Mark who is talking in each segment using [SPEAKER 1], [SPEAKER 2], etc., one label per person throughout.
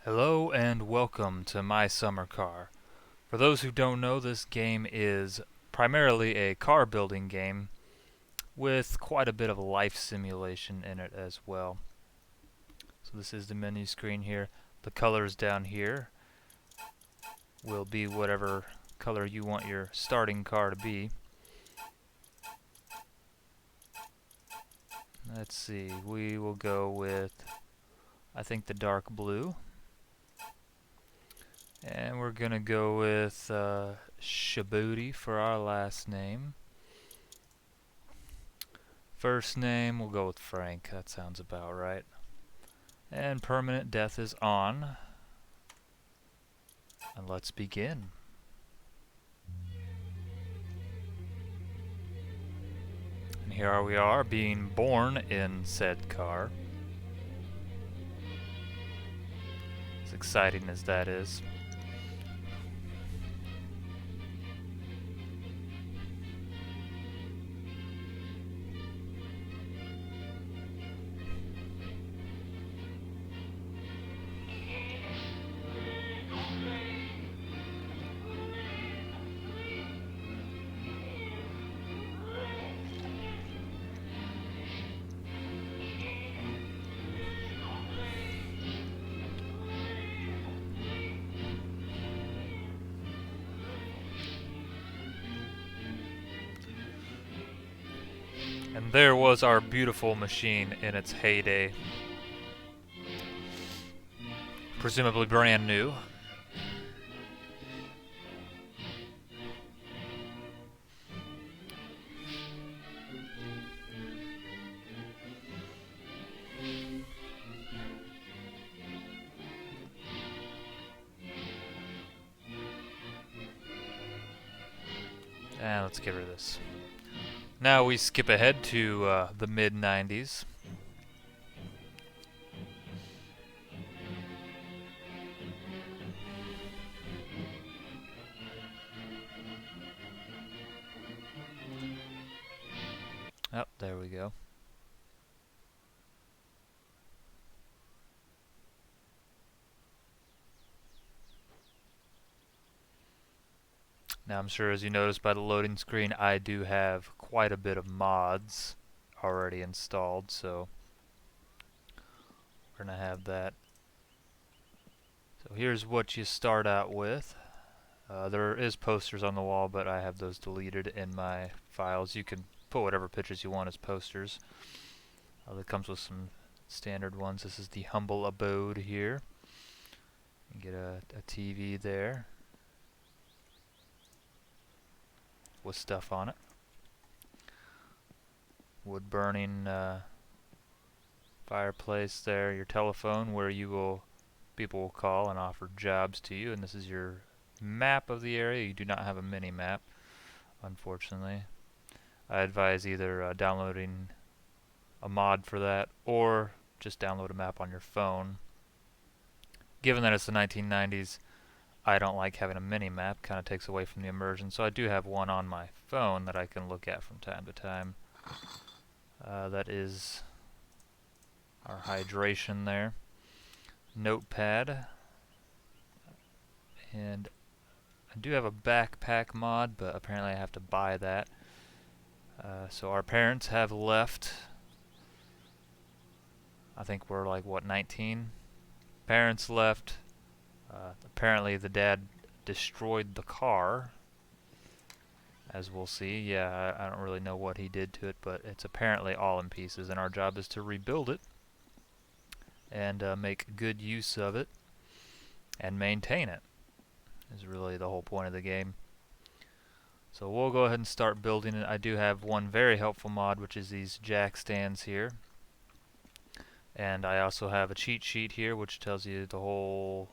[SPEAKER 1] Hello and welcome to My Summer Car. For those who don't know, this game is primarily a car building game with quite a bit of life simulation in it as well. So this is the menu screen here. The colors down here will be whatever color you want your starting car to be. Let's see, we will go with, I think, the dark blue. And we're gonna go with Shabuti for our last name. First name, we'll go with Frank. That sounds about right. And permanent death is on. And let's begin. And here we are, being born in said car. As exciting as that is. And there was our beautiful machine in its heyday. Presumably brand new. And let's get rid of this. Now we skip ahead to the mid-90s. Oh, there we go. Now I'm sure as you noticed by the loading screen, I do have quite a bit of mods already installed, so we're going to have that. So here's what you start out with. There is posters on the wall, but I have those deleted in my files. You can put whatever pictures you want as posters. That comes with some standard ones. This is the humble abode here. You get a TV there with stuff on it. Wood burning fireplace there. Your telephone where people will call and offer jobs to you. And this is your map of the area. You do not have a mini map, unfortunately. I advise either downloading a mod for that or just download a map on your phone. Given that it's the 1990s, I don't like having a mini map. Kind of takes away from the immersion. So I do have one on my phone that I can look at from time to time. That is our hydration there. Notepad. And I do have a backpack mod, but apparently I have to buy that. So our parents have left. I think we're like, what, 19? Parents left. Apparently the dad destroyed the car, as we'll see. Yeah, I don't really know what he did to it, but it's apparently all in pieces, and our job is to rebuild it and make good use of it and maintain it, is really the whole point of the game. So we'll go ahead and start building it. I do have one very helpful mod, which is these jack stands here. And I also have a cheat sheet here, which tells you the whole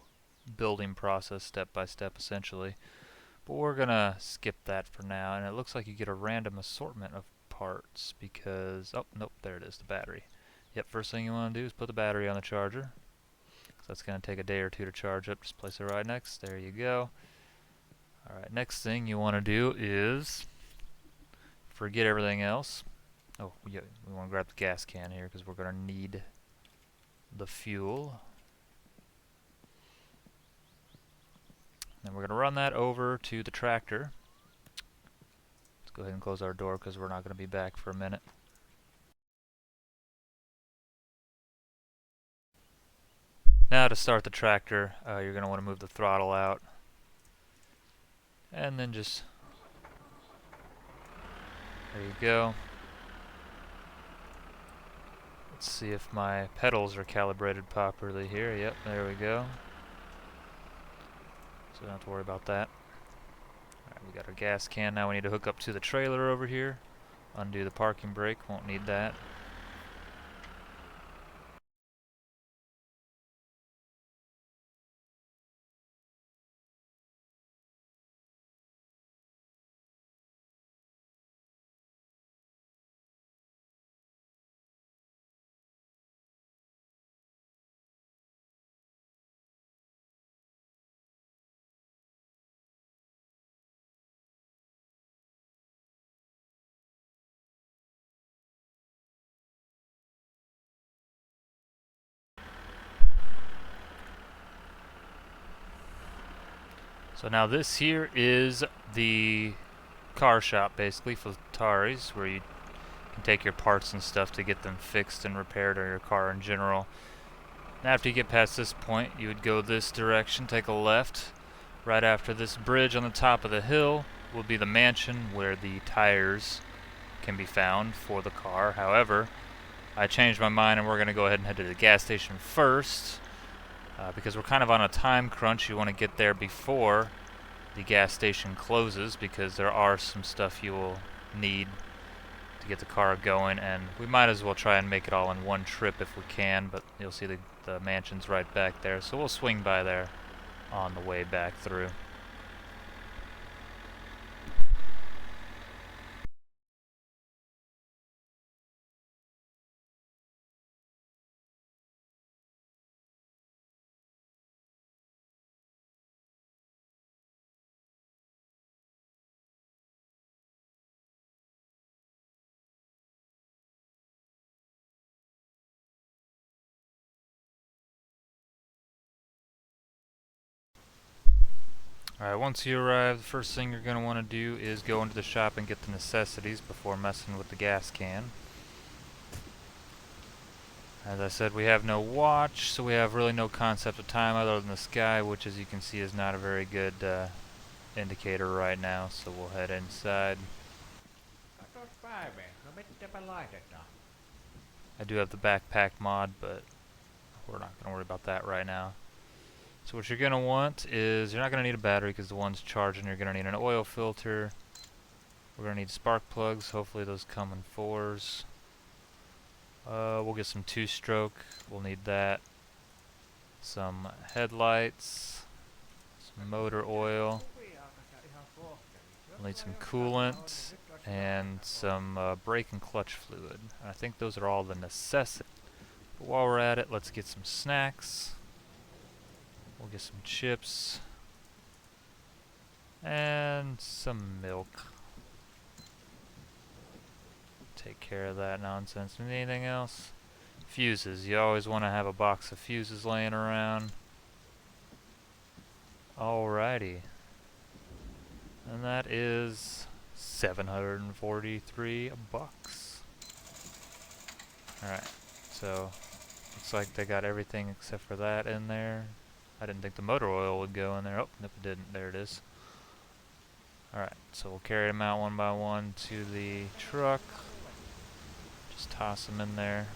[SPEAKER 1] building process step by step, essentially. But we're going to skip that for now. And it looks like you get a random assortment of parts because... oh, nope, there it is, the battery. Yep, first thing you want to do is put the battery on the charger. So that's going to take a day or two to charge up. Just place it right next. There you go. Alright, next thing you want to do is forget everything else. Oh, yeah, we want to grab the gas can here because we're going to need the fuel. And we're going to run that over to the tractor. Let's go ahead and close our door because we're not going to be back for a minute. Now to start the tractor, you're going to want to move the throttle out. And then just... there you go. Let's see if my pedals are calibrated properly here. Yep, there we go. So we don't have to worry about that. Alright, we got our gas can. Now we need to hook up to the trailer over here. Undo the parking brake, won't need that. So now this here is the car shop, basically, Fleetaris, where you can take your parts and stuff to get them fixed and repaired, or your car in general. And after you get past this point, you would go this direction, take a left. Right after this bridge on the top of the hill will be the mansion where the tires can be found for the car. However, I changed my mind and we're going to go ahead and head to the gas station first. Because we're kind of on a time crunch. You want to get there before the gas station closes, because there are some stuff you will need to get the car going, and we might as well try and make it all in one trip if we can, but you'll see the mansion's right back there, so we'll swing by there on the way back through. Alright, once you arrive, the first thing you're going to want to do is go into the shop and get the necessities before messing with the gas can. As I said, we have no watch, so we have really no concept of time other than the sky, which as you can see is not a very good indicator right now, so we'll head inside. I do have the backpack mod, but we're not going to worry about that right now. So what you're going to want is, you're not going to need a battery because the one's charging. You're going to need an oil filter. We're going to need spark plugs. Hopefully those come in 4s. We'll get some 2-stroke. We'll need that. Some headlights. Some motor oil. We'll need some coolant. And some brake and clutch fluid. I think those are all the necessities. But while we're at it, let's get some snacks. We'll get some chips and some milk. Take care of that nonsense. Anything else? Fuses. You always want to have a box of fuses laying around. Alrighty. And that is 743 bucks. Alright, so looks like they got everything except for that in there. I didn't think the motor oil would go in there. Oh, nope, it didn't. There it is. Alright, so we'll carry them out one by one to the truck. Just toss them in there.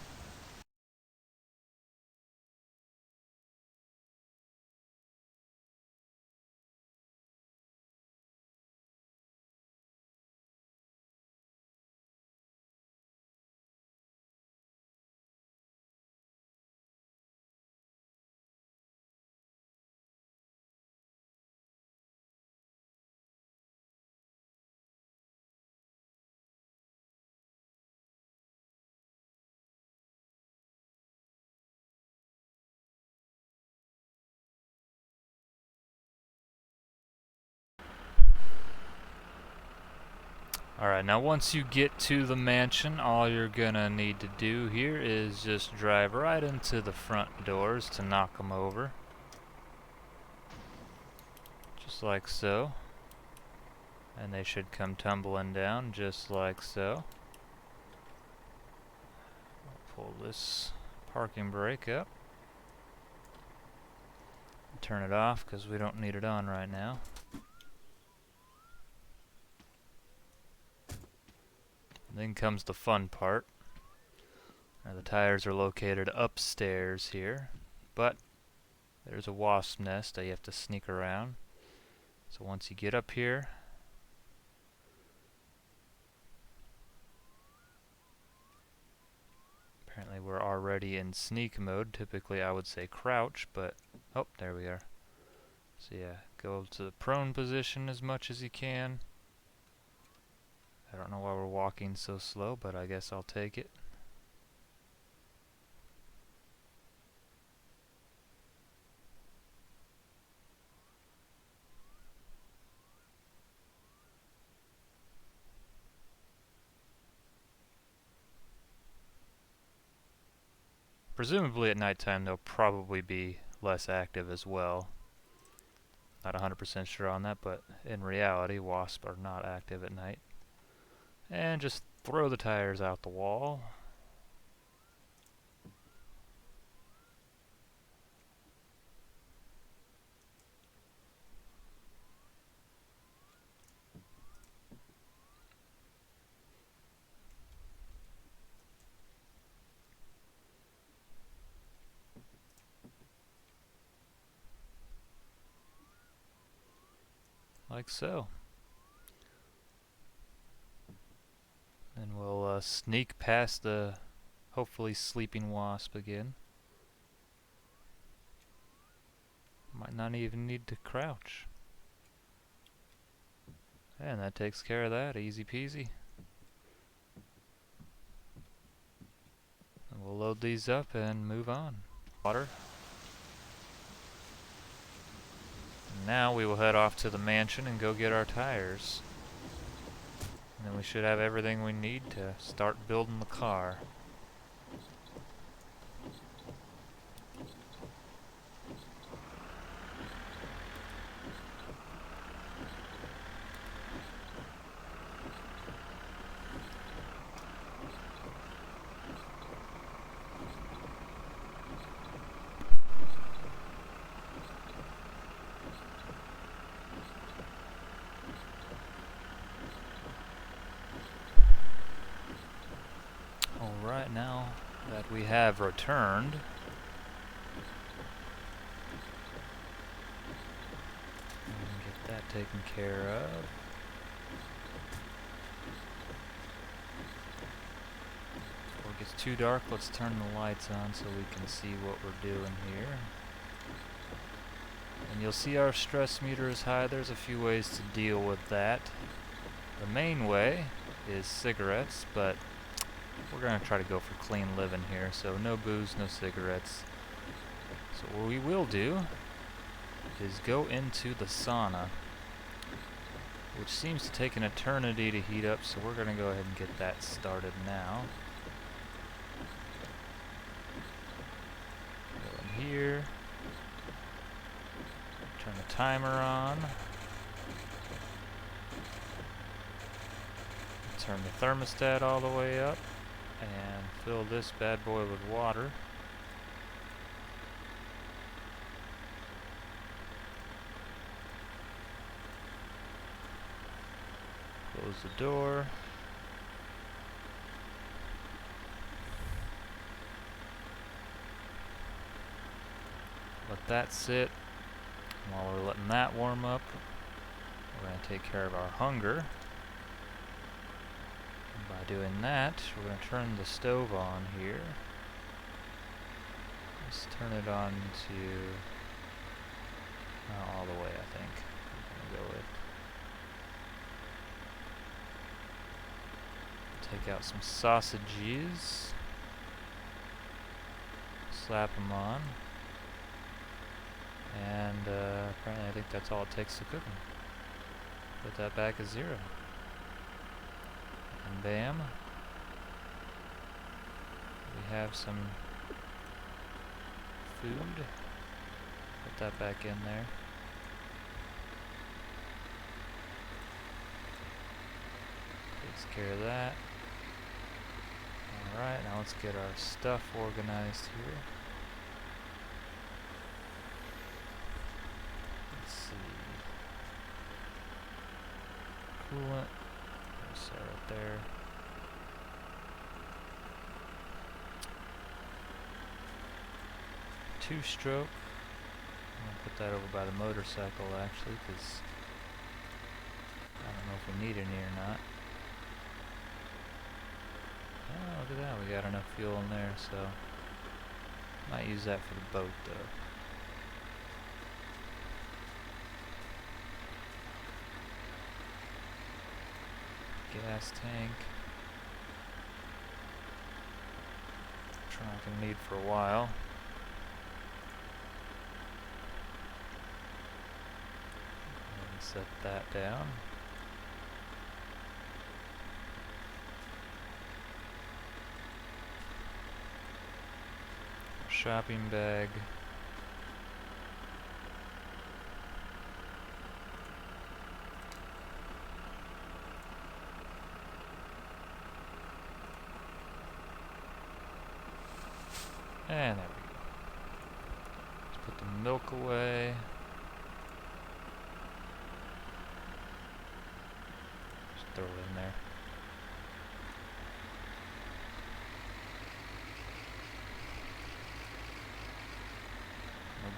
[SPEAKER 1] Alright, now once you get to the mansion, all you're gonna need to do here is just drive right into the front doors to knock them over. Just just like so. And they should come tumbling down just like so. I'll pull this parking brake up. Turn it off because we don't need it on right now. Then comes the fun part. Now the tires are located upstairs here, but there's a wasp nest that you have to sneak around. So once you get up here, apparently we're already in sneak mode. Typically I would say crouch, but oh, there we are. So yeah, go to the prone position as much as you can. I don't know why we're walking so slow, but I guess I'll take it. Presumably at nighttime they'll probably be less active as well. Not 100% sure on that, but in reality wasps are not active at night. And just throw the tires out the wall. Like so. Then we'll sneak past the hopefully sleeping wasp again. Might not even need to crouch. And that takes care of that, easy peasy. And we'll load these up and move on. Water. And now we will head off to the mansion and go get our tires. And then we should have everything we need to start building the car. Alright, now that we have returned, get that taken care of. Before it gets too dark, let's turn the lights on so we can see what we're doing here. And you'll see our stress meter is high. There's a few ways to deal with that. The main way is cigarettes, but we're going to try to go for clean living here, so no booze, no cigarettes. So what we will do is go into the sauna, which seems to take an eternity to heat up, so we're going to go ahead and get that started now. Go in here, turn the timer on, turn the thermostat all the way up, and fill this bad boy with water. Close the door. Let that sit. And while we're letting that warm up, we're going to take care of our hunger. By doing that, we're going to turn the stove on here. Let's turn it on to all the way, I think. I'm going to go with. Take out some sausages. Slap them on. And apparently I think that's all it takes to cook them. Put that back at 0. And bam, we have some food. Put that back in there. Takes care of that. Alright, now let's get our stuff organized here. Let's see. Coolant. There's that right there. Two-stroke. I'm going to put that over by the motorcycle actually, because I don't know if we need any or not. Oh, look at that, we got enough fuel in there, so might use that for the boat though. Gas tank. Trunk I need for a while. And set that down. Shopping bag. And there we go. Let's put the milk away. Just throw it in there.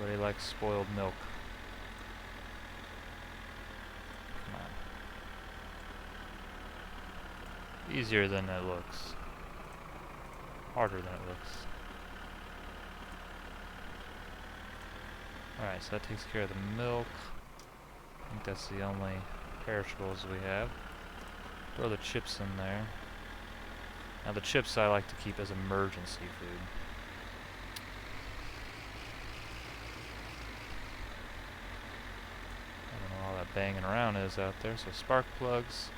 [SPEAKER 1] Nobody likes spoiled milk. Come on. Easier than it looks. Harder than it looks. Alright, so that takes care of the milk. I think that's the only perishables we have. Throw the chips in there. Now the chips I like to keep as emergency food. Banging around is out there. So spark plugs,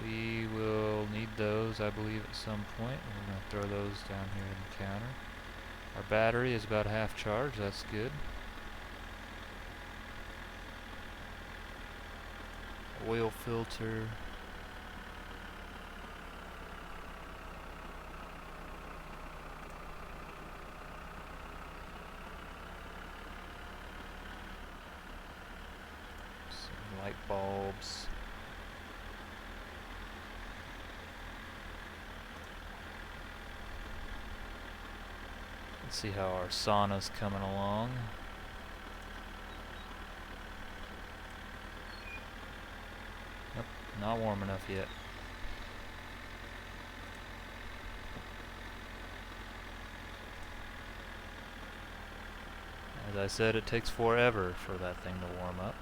[SPEAKER 1] we will need those I believe at some point. We're going to throw those down here in the counter. Our battery is about half charged, that's good. Oil filter. Light bulbs. Let's see how our sauna's coming along. Nope, not warm enough yet. As I said, it takes forever for that thing to warm up.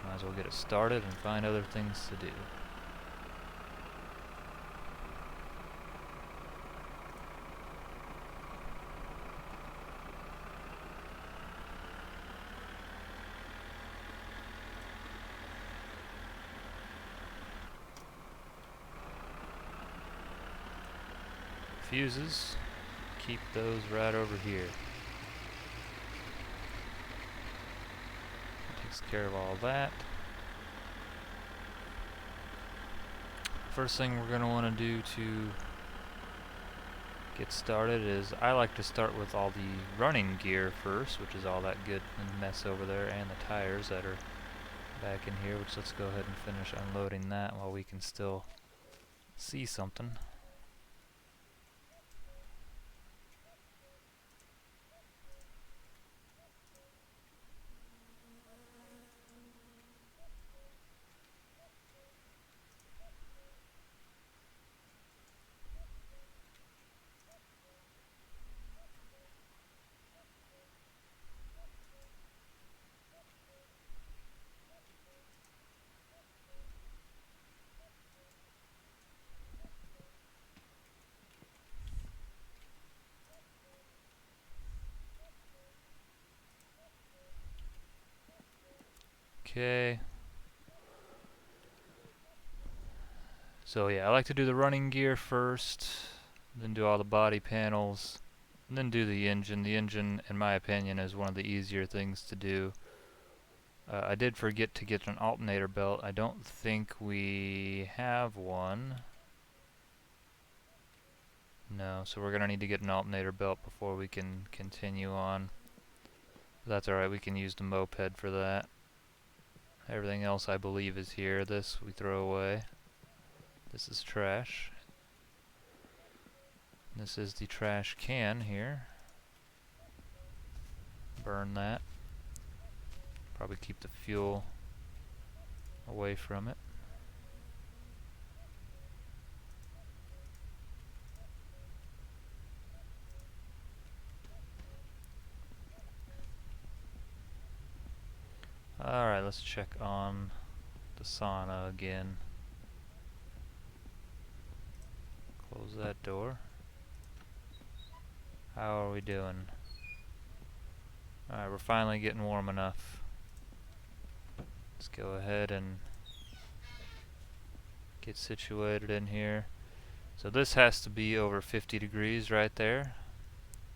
[SPEAKER 1] Might as well get it started and find other things to do. Fuses, keep those right over here. Takes care of all that. First thing we're going to want to do to get started is I like to start with all the running gear first, which is all that good mess over there, and the tires that are back in here, which let's go ahead and finish unloading that while we can still see something. Okay. So yeah, I like to do the running gear first, then do all the body panels, and then do the engine. The engine, in my opinion, is one of the easier things to do. I did forget to get an alternator belt. I don't think we have one. No, so we're gonna need to get an alternator belt before we can continue on. That's alright, we can use the moped for that. Everything else I believe is here. This we throw away. This is trash. This is the trash can here. Burn that. Probably keep the fuel away from it. Alright, let's check on the sauna again. Close that door. How are we doing? Alright, we're finally getting warm enough. Let's go ahead and get situated in here. So this has to be over 50 degrees right there.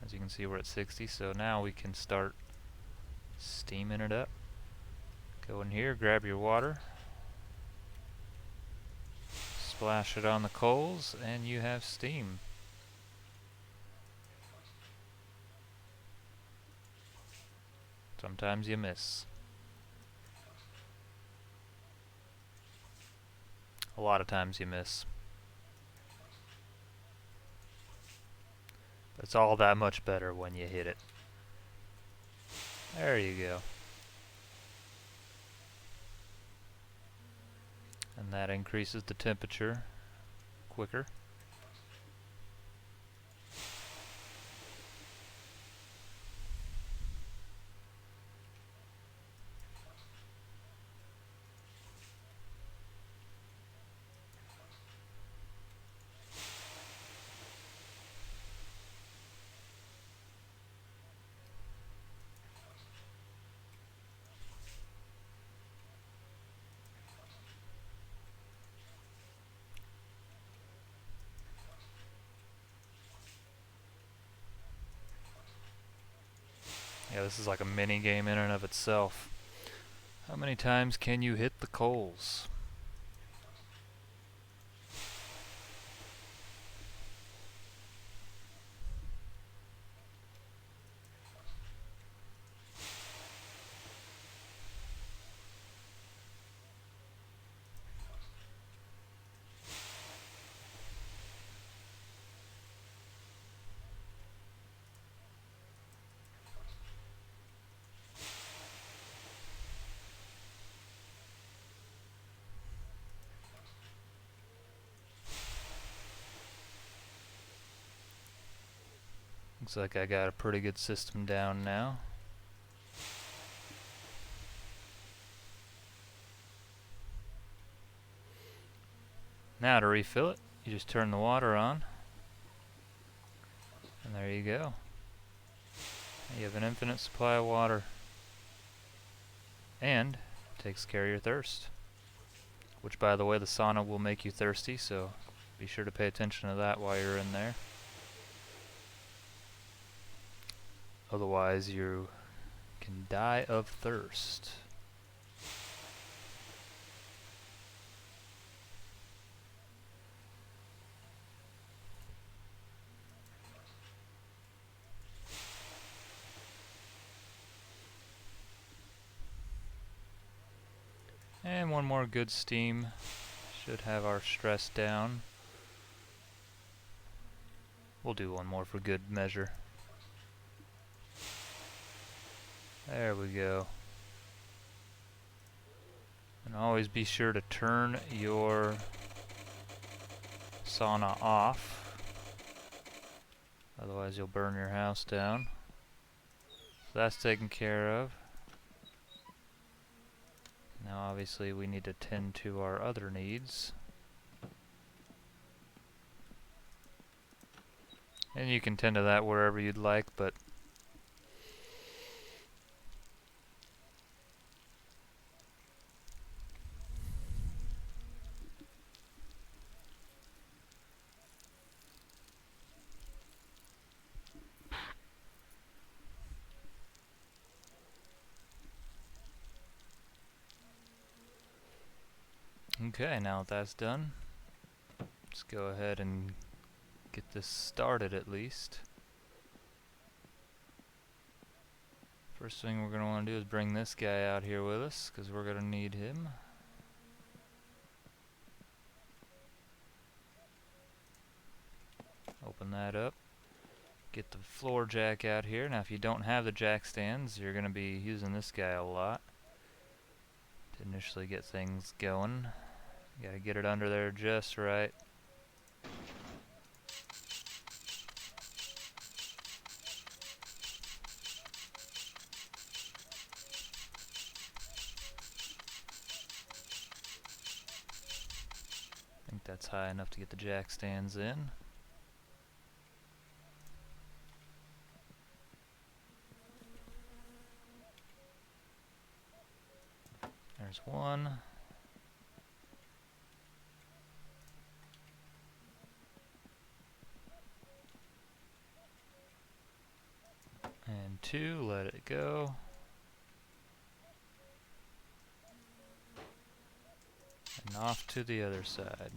[SPEAKER 1] As you can see, we're at 60, so now we can start steaming it up. Go in here, grab your water, splash it on the coals, and you have steam. Sometimes you miss. A lot of times you miss. It's all that much better when you hit it. There you go. And that increases the temperature quicker. Yeah, this is like a mini game in and of itself. How many times can you hit the coals? Looks like I got a pretty good system down now. Now to refill it, you just turn the water on. And there you go. You have an infinite supply of water. And takes care of your thirst. Which, by the way, the sauna will make you thirsty, so be sure to pay attention to that while you're in there. Otherwise, you can die of thirst. And one more good steam. Should have our stress down. We'll do one more for good measure. There we go. And always be sure to turn your sauna off. Otherwise you'll burn your house down. So that's taken care of. Now obviously we need to tend to our other needs. And you can tend to that wherever you'd like, but Okay, now that that's done, let's go ahead and get this started at least. First thing we're going to want to do is bring this guy out here with us, because we're going to need him. Open that up. Get the floor jack out here. Now if you don't have the jack stands, you're going to be using this guy a lot to initially get things going. You got to get it under there just right. I think that's high enough to get the jack stands in. There's one. And two, let it go. And off to the other side.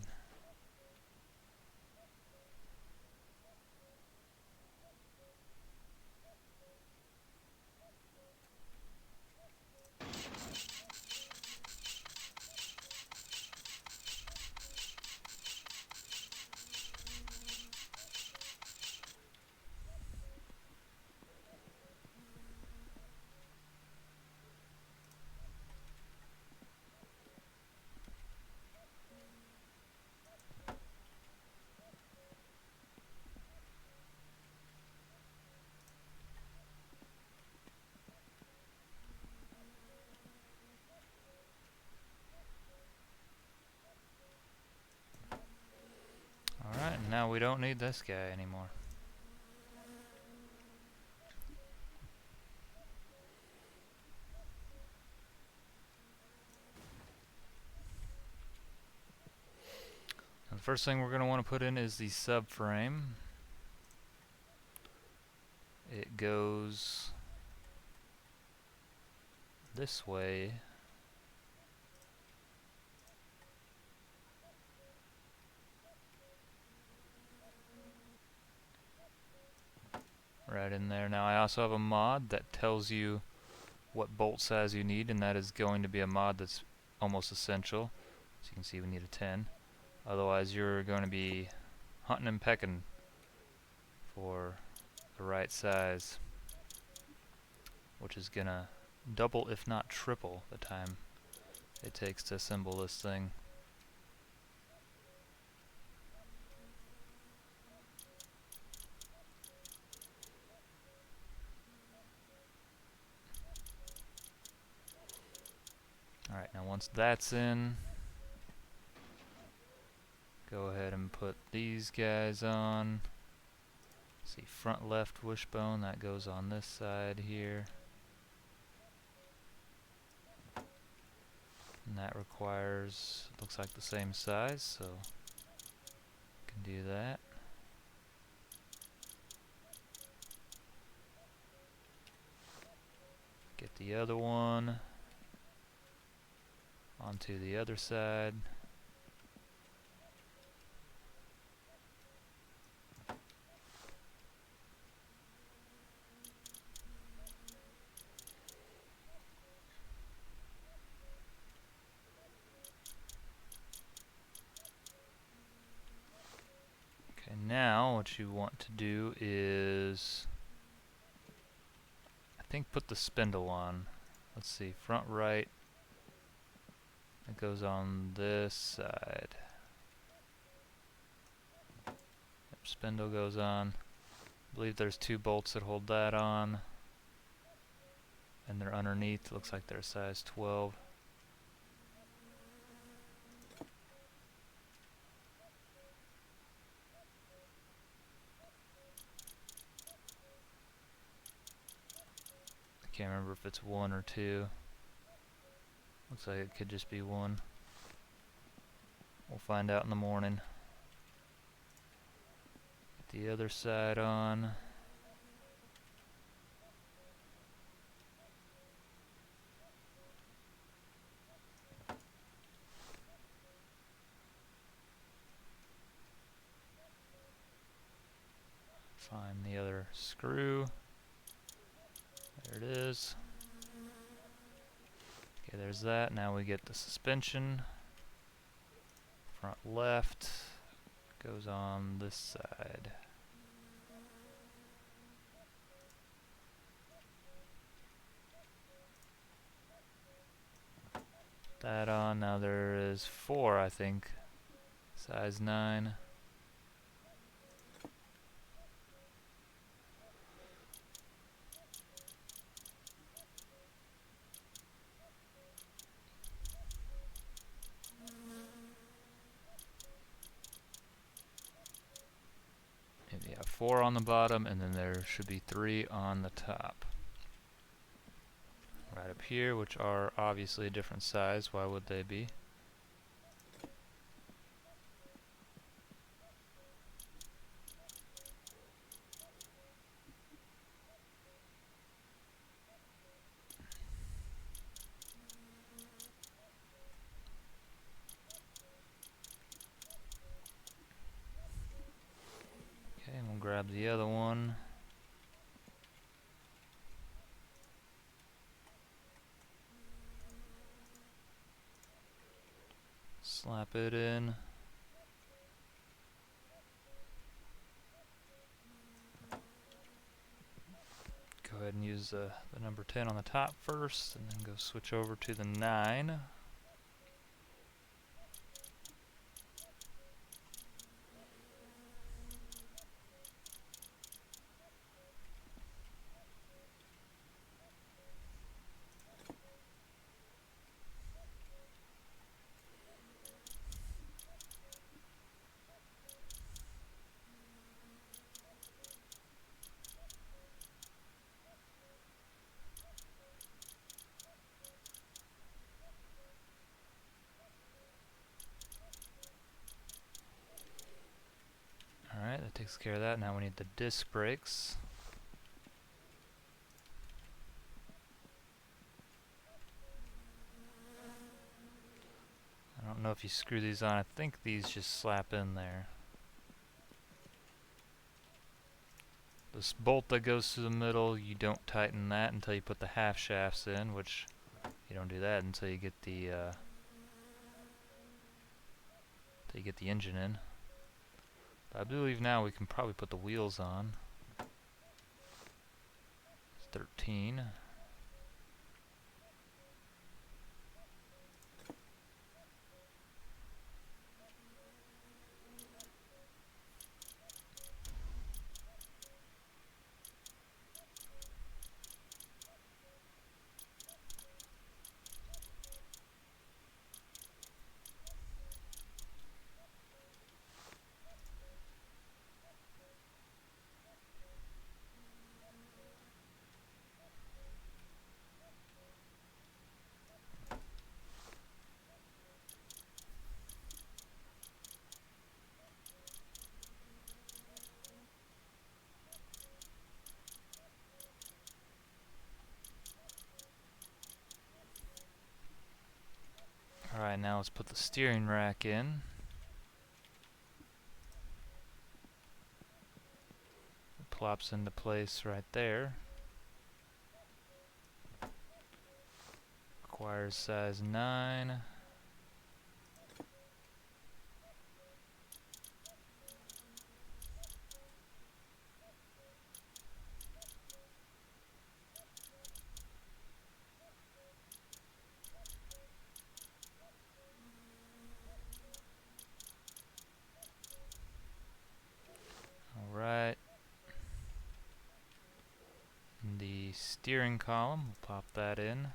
[SPEAKER 1] Alright, now we don't need this guy anymore. Now the first thing we're going to want to put in is the subframe. It goes this way. Right in there. Now I also have a mod that tells you what bolt size you need, and that is going to be a mod that's almost essential. As you can see, we need a 10. Otherwise you're going to be hunting and pecking for the right size, which is gonna double if not triple the time it takes to assemble this thing. Alright, now once that's in, go ahead and put these guys on. See, front left wishbone, that goes on this side here. And that requires, looks like the same size, so can do that. Get the other one onto the other side. Okay, now what you want to do is, I think, put the spindle on. Let's see, front right. It goes on this side. Yep, spindle goes on. I believe there's two bolts that hold that on. And they're underneath. Looks like they're size 12. I can't remember if it's one or two. Looks like it could just be one. We'll find out in the morning. Get the other side on. Find the other screw. There it is. Okay, there's that. Now we get the suspension. Front left goes on this side. That on. Now there is 4, I think. Size 9. Yeah, 4 on the bottom, and then there should be 3 on the top. Right up here, which are obviously a different size. Why would they be? Okay, and we'll grab the other one. Slap it in. Go ahead and use the number 10 on the top first, and then go switch over to the 9. Alright, that takes care of that. Now we need the disc brakes. I don't know if you screw these on. I think these just slap in there. This bolt that goes through the middle, you don't tighten that until you put the half shafts in, which you don't do that until you get the engine in. But I believe now we can probably put the wheels on. It's 13. Alright, now let's put the steering rack in. It plops into place right there. Requires size 9. Alright. The steering column, we'll pop that in.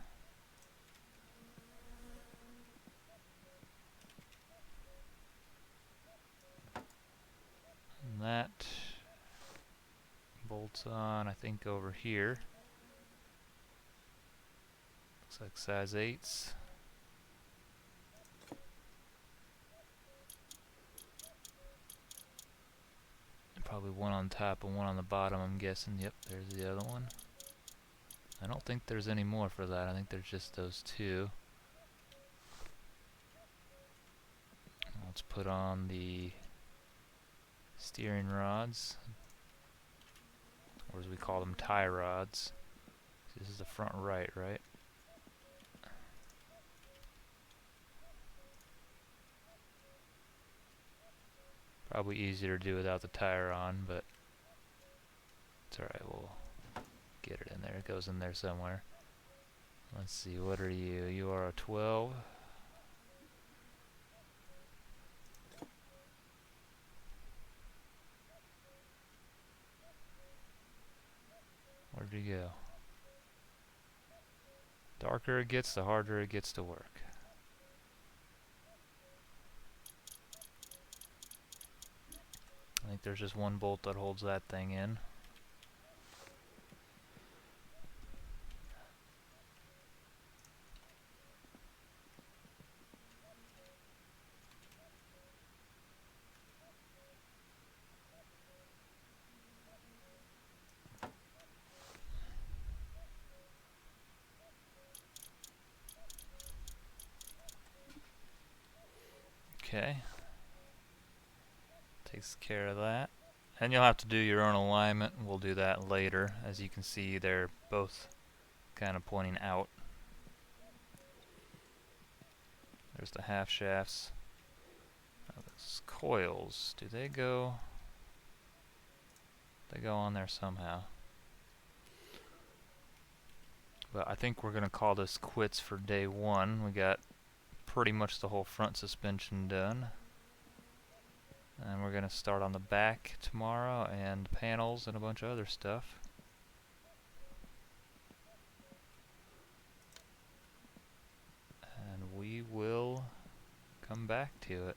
[SPEAKER 1] And that bolts on, I think, over here. Looks like size 8s. Probably one on top and one on the bottom, I'm guessing. Yep, there's the other one. I don't think there's any more for that. I think there's just those 2. Let's put on the steering rods. or as we call them, tie rods. This is the front right, right? Probably easier to do without the tire on, but it's alright, we'll get it in there. It goes in there somewhere. Let's see, what are you? You are a 12. Where'd you go? Darker it gets, the harder it gets to work. I think there's just one bolt that holds that thing in. Okay. Takes care of that. And you'll have to do your own alignment. We'll do that later. As you can see, they're both kind of pointing out. There's the half shafts. Now those coils, do they go? They go on there somehow. But I think we're going to call this quits for day one. We got pretty much the whole front suspension done. And we're going to start on the back tomorrow, and panels and a bunch of other stuff. And we will come back to it.